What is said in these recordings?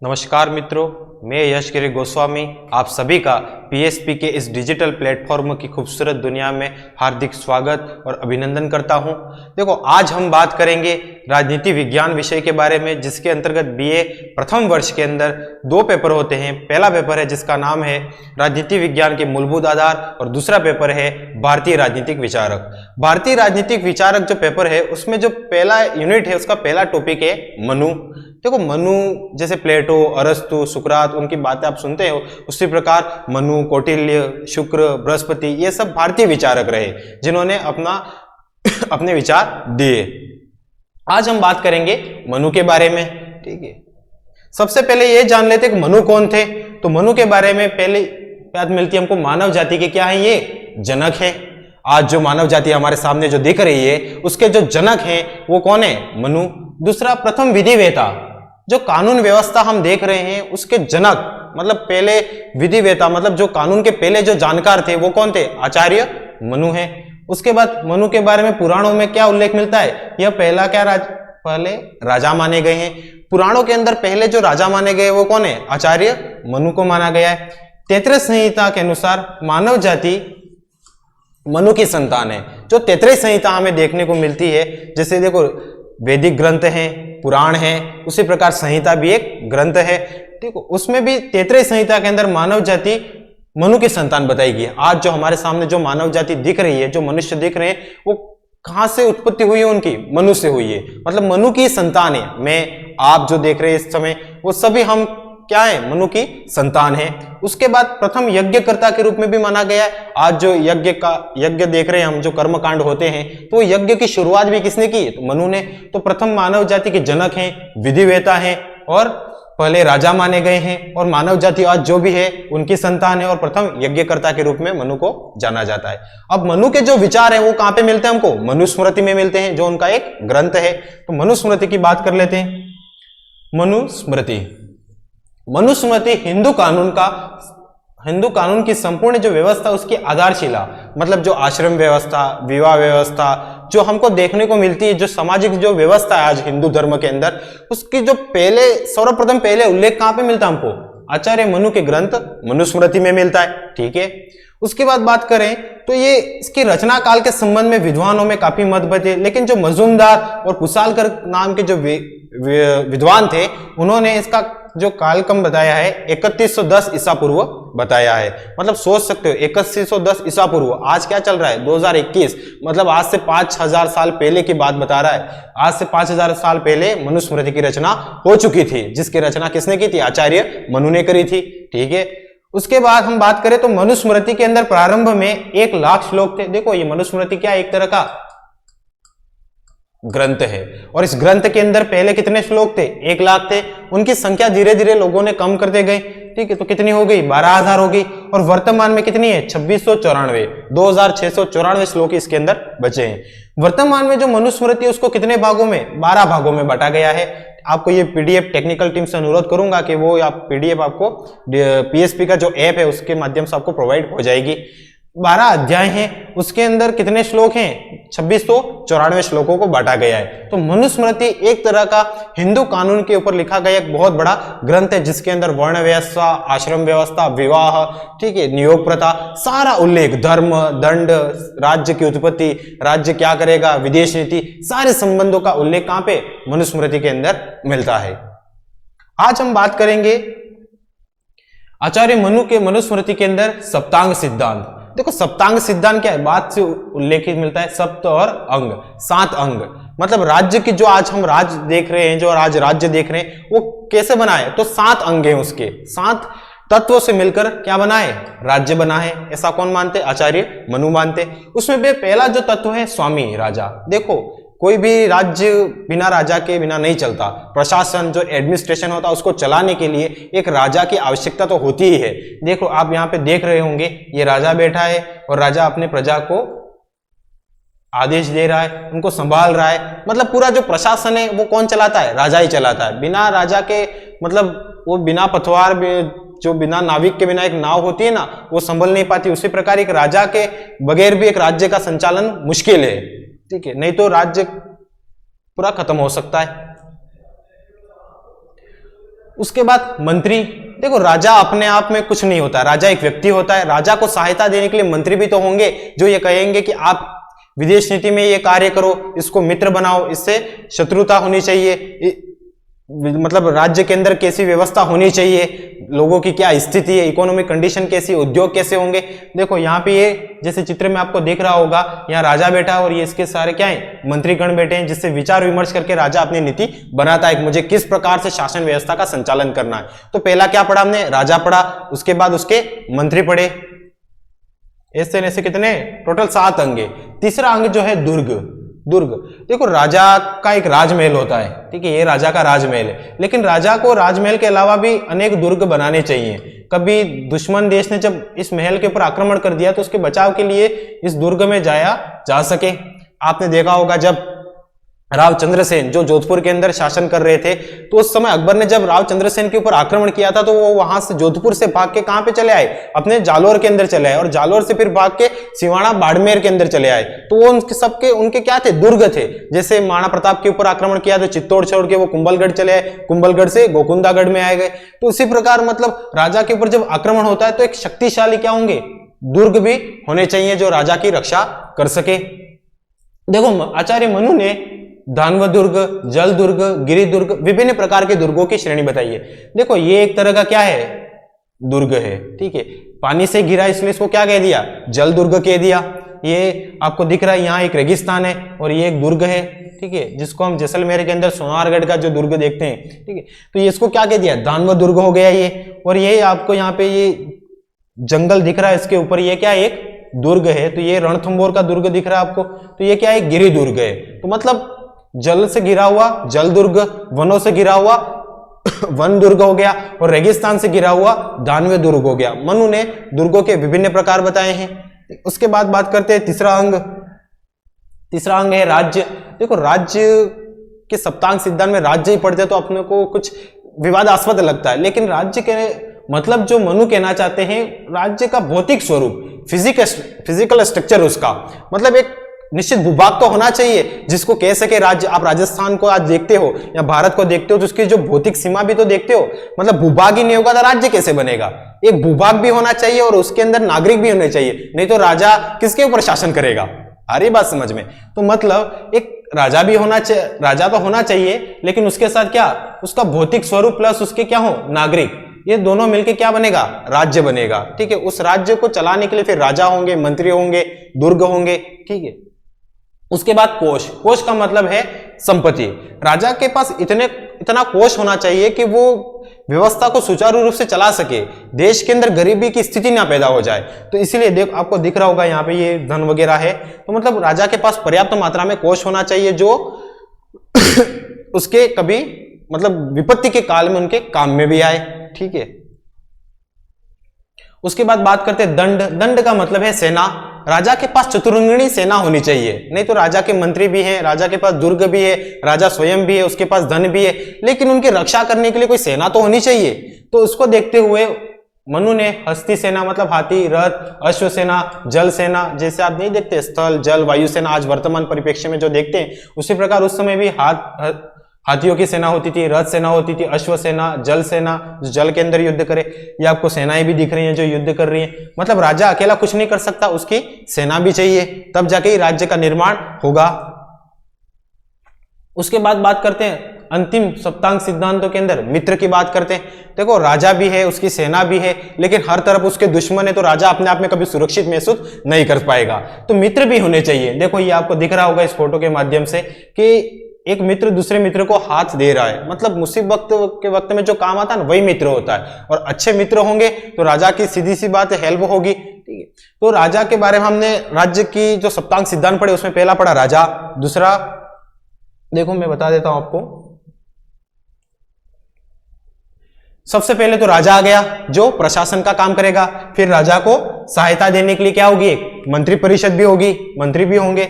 नमस्कार मित्रों, मैं यशगिरी गोस्वामी आप सभी का पीएसपी के इस डिजिटल प्लेटफॉर्म की खूबसूरत दुनिया में हार्दिक स्वागत और अभिनंदन करता हूं। देखो, आज हम बात करेंगे राजनीति विज्ञान विषय के बारे में, जिसके अंतर्गत बीए प्रथम वर्ष के अंदर दो पेपर होते हैं। पहला पेपर है जिसका नाम है राजनीति विज्ञान के मूलभूत आधार और दूसरा पेपर है भारतीय राजनीतिक विचारक। भारतीय राजनीतिक विचारक जो पेपर है उसमें जो पहला यूनिट है उसका पहला टॉपिक है मनु। देखो, मनु जैसे प्लेटो, अरस्तु, सुकरात उनकी बातें आप सुनते हो, उसी प्रकार मनु, कौटिल्य, शुक्र, बृहस्पति ये सब भारतीय विचारक रहे जिन्होंने अपने विचार दिए। आज हम बात करेंगे मनु के बारे में। ठीक है, सबसे पहले ये जान लेते कि मनु कौन थे। तो मनु के बारे में पहले याद मिलती है हमको मानव जाति के क्या है, ये जनक है। आज जो मानव जाति हमारे सामने जो दिख रही है उसके जो जनक हैं वो कौन है, मनु। दूसरा, प्रथम विधिवेता, जो कानून व्यवस्था हम देख रहे हैं उसके जनक मतलब पहले विधिवेता मतलब जो कानून के पहले जो जानकार थे वो कौन थे, आचार्य मनु है। उसके बाद मनु के बारे में पुराणों में क्या उल्लेख मिलता है, यह पहला पहले राजा माने गए हैं। पुराणों के अंदर पहले जो राजा माने गए वो कौन है, आचार्य मनु को माना गया है। तैत्तिरीय संहिता के अनुसार मानव जाति मनु की संतान है। जो तैत्तिरीय संहिता हमें देखने को मिलती है, जैसे देखो वैदिक ग्रंथ हैं, पुराण है, उसी प्रकार संहिता भी एक ग्रंथ है। ठीक है, उसमें भी तैत्तिरीय संहिता के अंदर मानव जाति मनु की संतान बताई गई है। आज जो हमारे सामने जो मानव जाति दिख रही है, जो मनुष्य दिख रहे हैं, वो कहां से उत्पत्ति हुई है, उनकी मनु से हुई है। मतलब मनु की संतान है। मैं आप जो देख रहे हैं इस समय, वो सभी हम क्या है, मनु की संतान है। उसके बाद प्रथम यज्ञकर्ता के रूप में भी माना गया है। आज जो यज्ञ देख रहे हैं हम, जो कर्मकांड होते हैं, तो यज्ञ की शुरुआत भी किसने की, तो मनु ने। तो प्रथम मानव जाति के जनक हैं, विधिवेता हैं और पहले राजा माने गए हैं। और मानव जाति आज जो भी है उनकी संतान है और प्रथम यज्ञकर्ता के रूप में मनु को जाना जाता है। अब मनु के जो विचार है वो कहां पे मिलते हैं हमको, मनुस्मृति में मिलते हैं, जो उनका एक ग्रंथ है। तो मनुस्मृति की बात कर लेते हैं। मनुस्मृति हिंदू कानून की संपूर्ण जो व्यवस्था, उसकी आधारशिला मतलब जो आश्रम व्यवस्था, विवाह व्यवस्था जो हमको देखने को मिलती है, जो सामाजिक जो व्यवस्था है आज हिंदू धर्म के अंदर, उसकी जो सर्वप्रथम पहले उल्लेख कहां पे मिलता है हमको, आचार्य मनु के ग्रंथ मनुस्मृति में मिलता है। ठीक है, उसके बाद बात करें तो ये इसकी रचना काल के संबंध में विद्वानों में काफी मतभेद है। लेकिन जो मजूमदार और कुशालकर नाम के जो विद्वान थे, उन्होंने इसका जो कालक्रम बताया है 3110 ईसा पूर्व बताया है। मतलब सोच सकते हो 3110 ईसा पूर्व, आज क्या चल रहा है 2021, मतलब आज से 5000 साल पहले की बात बता रहा है। आज से 5000 साल पहले मनुस्मृति की रचना हो चुकी थी, जिसकी रचना किसने की थी, आचार्य मनु ने करी थी। ठीक है, उसके बाद हम बात करें तो मनुस्मृति के अंदर प्रारंभ में 1,00,000 श्लोक थे। देखो, ये मनुस्मृति क्या एक तरह का ग्रंथ है और इस ग्रंथ के अंदर पहले कितने श्लोक थे, 1,00,000 थे। उनकी संख्या धीरे धीरे लोगों ने कम करते गए। ठीक है, तो कितनी हो गई, 12,000 हो गई। और वर्तमान में कितनी है, 2694, 2694 श्लोक इसके अंदर बचे हैं। वर्तमान में जो मनुस्मृति है उसको कितने भागों में, 12 भागों में बांटा गया है। आपको ये पीडीएफ टेक्निकल टीम से अनुरोध करूंगा कि वो आप पीडीएफ आपको पीएसपी का जो ऐप है उसके माध्यम से आपको प्रोवाइड हो जाएगी। 12 अध्याय हैं, उसके अंदर कितने श्लोक हैं, 2694 श्लोकों को बांटा गया है। तो मनुस्मृति एक तरह का हिंदू कानून के ऊपर लिखा गया एक बहुत बड़ा ग्रंथ है, जिसके अंदर वर्ण व्यवस्था, आश्रम व्यवस्था, विवाह, ठीक है, नियोग प्रथा, सारा उल्लेख, धर्म, दंड, राज्य की उत्पत्ति, राज्य क्या करेगा, विदेश नीति, सारे संबंधों का उल्लेख कहां पे, मनुस्मृति के अंदर मिलता है। आज हम बात करेंगे आचार्य मनु के मनुस्मृति के अंदर सप्तांग सिद्धांत। देखो, सप्तांग सिद्धांत क्या है, बात से उल्लेखित मिलता है, सप्त और अंग, 7 अंग। मतलब राज्य की जो आज हम राज्य देख रहे हैं, जो आज राज्य देख रहे हैं, वो कैसे बना है, तो 7 अंग हैं उसके, 7 तत्वों से मिलकर क्या बना है, राज्य बना है। ऐसा कौन मानते, आचार्य मनु मानते। उसमें भी पहला जो तत्व है स्वामी, राजा। देखो, कोई भी राज्य बिना राजा के बिना नहीं चलता। प्रशासन जो एडमिनिस्ट्रेशन होता है उसको चलाने के लिए एक राजा की आवश्यकता तो होती ही है। देखो, आप यहाँ पे देख रहे होंगे, ये राजा बैठा है और राजा अपने प्रजा को आदेश दे रहा है, उनको संभाल रहा है। मतलब पूरा जो प्रशासन है वो कौन चलाता है, राजा ही चलाता है। बिना राजा के मतलब वो बिना पतवार, जो बिना नाविक के बिना एक नाव होती है ना, वो संभल नहीं पाती। उसी प्रकार एक राजा के बगैर भी एक राज्य का संचालन मुश्किल है। ठीक है, नहीं तो राज्य पूरा खत्म हो सकता है। उसके बाद मंत्री। देखो राजा अपने आप में कुछ नहीं होता, राजा एक व्यक्ति होता है। राजा को सहायता देने के लिए मंत्री भी तो होंगे जो ये कहेंगे कि आप विदेश नीति में ये कार्य करो, इसको मित्र बनाओ, इससे शत्रुता होनी चाहिए, मतलब राज्य के अंदर कैसी व्यवस्था होनी चाहिए, लोगों की क्या स्थिति है, इकोनॉमिक कंडीशन कैसी, उद्योग कैसे होंगे। देखो यहाँ पे ये जैसे चित्र में आपको देख रहा होगा, यहाँ राजा बैठा है और ये इसके सारे क्या है, मंत्रीगण बैठे हैं, जिससे विचार विमर्श करके राजा अपनी नीति बनाता है, मुझे किस प्रकार से शासन व्यवस्था का संचालन करना है। तो पहला क्या पढ़ा हमने, राजा पढ़ा, उसके बाद उसके मंत्री पढ़े, ऐसे कितने टोटल 7 अंग है। तीसरा अंग जो है दुर्ग। दुर्ग देखो राजा का एक राजमहल होता है, ठीक है, ये राजा का राजमहल है, लेकिन राजा को राजमहल के अलावा भी अनेक दुर्ग बनाने चाहिए। कभी दुश्मन देश ने जब इस महल के ऊपर आक्रमण कर दिया तो उसके बचाव के लिए इस दुर्ग में जाया जा सके। आपने देखा होगा जब राव चंद्रसेन जो जोधपुर के अंदर शासन कर रहे थे, तो उस समय अकबर ने जब राव चंद्रसेन के ऊपर आक्रमण किया था तो वो वहां से जोधपुर से भाग के कहां पे चले आए, अपने जालोर के अंदर चले आए, और जालोर से फिर भाग के सिवाड़ा बाड़मेर के अंदर चले आए। तो वो उनके सबके उनके क्या थे, दुर्ग थे। जैसे महाराणा प्रताप के ऊपर आक्रमण किया तो चित्तौड़ छोड़ के वो कुंभलगढ़ चले आए, कुंभलगढ़ से गोकुंदागढ़ में आए गए। तो उसी प्रकार मतलब राजा के ऊपर जब आक्रमण होता है तो एक शक्तिशाली क्या होंगे, दुर्ग भी होने चाहिए जो राजा की रक्षा कर सके। देखो आचार्य मनु ने दानव दुर्ग, जल दुर्ग, गिरि दुर्ग, विभिन्न प्रकार के दुर्गों की श्रेणी बताई है। देखो ये एक तरह का क्या है, दुर्ग है, ठीक है, पानी से घिरा इसलिए इसको क्या कह दिया, जल दुर्ग कह दिया। ये आपको दिख रहा है यहाँ एक रेगिस्तान है और ये एक दुर्ग है, ठीक है, जिसको हम जैसलमेर के अंदर सोनारगढ़ का जो दुर्ग देखते हैं, ठीक है, तो ये इसको क्या कह दिया, दानव दुर्ग हो गया ये। और ये आपको यहाँ पे ये जंगल दिख रहा है, इसके ऊपर ये क्या एक दुर्ग है, तो ये रणथंभौर का दुर्ग दिख रहा है आपको, तो ये क्या है, गिरि दुर्ग है। तो मतलब जल से घिरा हुआ जल दुर्ग, वनों से घिरा हुआ वन दुर्ग हो गया, और रेगिस्तान से घिरा हुआ दानव दुर्ग हो गया। मनु ने दुर्गों के विभिन्न प्रकार बताए हैं। उसके बाद बात करते हैं तीसरा अंग। तीसरा अंग है राज्य। देखो राज्य के सप्तांग सिद्धांत में राज्य ही पढ़ जाए तो अपने को कुछ विवादास्पद लगता है, लेकिन राज्य के मतलब जो मनु कहना चाहते हैं, राज्य का भौतिक स्वरूप, फिजिकल स्ट्रक्चर, उसका मतलब एक निश्चित भूभाग तो होना चाहिए जिसको कह सके राज्य। आप राजस्थान को आज देखते हो या भारत को देखते हो तो उसकी जो भौतिक सीमा भी तो देखते हो, मतलब भूभाग ही नहीं होगा तो राज्य कैसे बनेगा। एक भूभाग भी होना चाहिए और उसके अंदर नागरिक भी होने चाहिए, नहीं तो राजा किसके ऊपर शासन करेगा। आ रही बात समझ में? तो मतलब एक राजा भी होना चाहिए, राजा तो होना चाहिए, लेकिन उसके साथ क्या, उसका भौतिक स्वरूप प्लस उसके क्या हो, नागरिक, ये दोनों मिलके क्या बनेगा, राज्य बनेगा। ठीक है, उस राज्य को चलाने के लिए फिर राजा होंगे, मंत्री होंगे, दुर्ग होंगे। ठीक है, उसके बाद कोष। कोष का मतलब है संपत्ति। राजा के पास इतना कोष होना चाहिए कि वो व्यवस्था को सुचारू रूप से चला सके, देश के अंदर गरीबी की स्थिति ना पैदा हो जाए। तो इसीलिए देख, आपको दिख रहा होगा यहाँ पे ये धन वगैरह है, तो मतलब राजा के पास पर्याप्त मात्रा में कोष होना चाहिए जो उसके कभी मतलब विपत्ति के काल में उनके काम में भी आए। ठीक है, उसके बाद बात करते हैं दंड। दंड का मतलब है सेना। राजा के पास चतुरंगिणी सेना होनी चाहिए, नहीं तो राजा के मंत्री भी हैं, राजा के पास दुर्ग भी है, राजा स्वयं भी है, उसके पास धन भी है, लेकिन उनकी रक्षा करने के लिए कोई सेना तो होनी चाहिए। तो उसको देखते हुए मनु ने हस्ती सेना मतलब हाथी, रथ, अश्व सेना, जल सेना, जैसे आप नहीं देखते स्थल, जल, वायु सेना आज वर्तमान परिप्रेक्ष्य में जो देखते हैं, उसी प्रकार उस समय भी हाथियों की सेना होती थी, रथ सेना होती थी, अश्व सेना, जल सेना जो जल के अंदर युद्ध करे। ये आपको सेनाएं भी दिख रही हैं जो युद्ध कर रही हैं। मतलब राजा अकेला कुछ नहीं कर सकता, उसकी सेना भी चाहिए, तब जाके ही राज्य का निर्माण होगा। उसके बाद बात करते हैं अंतिम सप्तांग सिद्धांतों के अंदर मित्र की बात करते हैं। देखो राजा भी है, उसकी सेना भी है, लेकिन हर तरफ उसके दुश्मन है, तो राजा अपने आप में कभी सुरक्षित महसूस नहीं कर पाएगा। तो मित्र भी होने चाहिए। देखो ये आपको दिख रहा होगा इस फोटो के माध्यम से कि एक मित्र दूसरे मित्र को हाथ दे रहा है, मतलब मुसीबत के वक्त में जो काम आता है ना, वही मित्र होता है। और अच्छे मित्र होंगे तो राजा की सीधी सी बात है हेल्प होगी। ठीक है, तो राजा के बारे में हमने राज्य की जो सप्तांग सिद्धांत पढ़े उसमें पहला पढ़ा राजा। दूसरा देखो मैं बता देता हूं आपको, सबसे पहले तो राजा आ गया जो प्रशासन का काम करेगा। फिर राजा को सहायता देने के लिए क्या होगी, एक मंत्री परिषद भी होगी, मंत्री भी होंगे।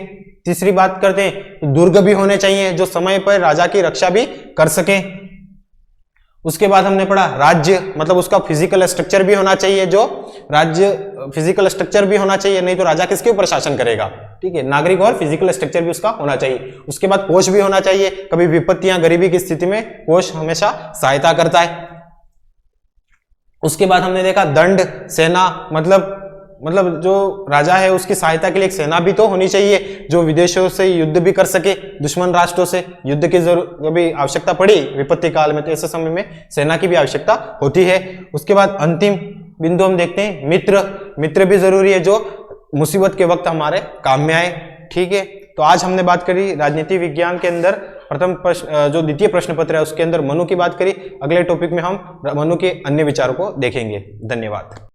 तीसरी बात करते हैं दुर्ग भी होने चाहिए जो समय पर राजा की रक्षा भी कर सके। उसके बाद हमने पढ़ा राज्य, मतलब उसका फिजिकल स्ट्रक्चर भी होना चाहिए, जो राज्य फिजिकल स्ट्रक्चर भी होना चाहिए, नहीं तो राजा किसके ऊपर शासन करेगा। ठीक है, नागरिक और फिजिकल स्ट्रक्चर भी उसका होना चाहिए। उसके बाद कोष भी होना चाहिए, कभी विपत्तियां गरीबी की स्थिति में कोष हमेशा सहायता करता है। उसके बाद हमने देखा दंड सेना, मतलब जो राजा है उसकी सहायता के लिए एक सेना भी तो होनी चाहिए जो विदेशों से युद्ध भी कर सके, दुश्मन राष्ट्रों से युद्ध की जरूरत कभी आवश्यकता पड़ी विपत्ति काल में तो ऐसे समय में सेना की भी आवश्यकता होती है। उसके बाद अंतिम बिंदु हम देखते हैं मित्र भी जरूरी है जो मुसीबत के वक्त हमारे काम में आए। ठीक है, तो आज हमने बात करी राजनीति विज्ञान के अंदर प्रथम प्रश्न जो द्वितीय प्रश्न पत्र है उसके अंदर मनु की बात करी। अगले टॉपिक में हम मनु के अन्य विचारों को देखेंगे। धन्यवाद।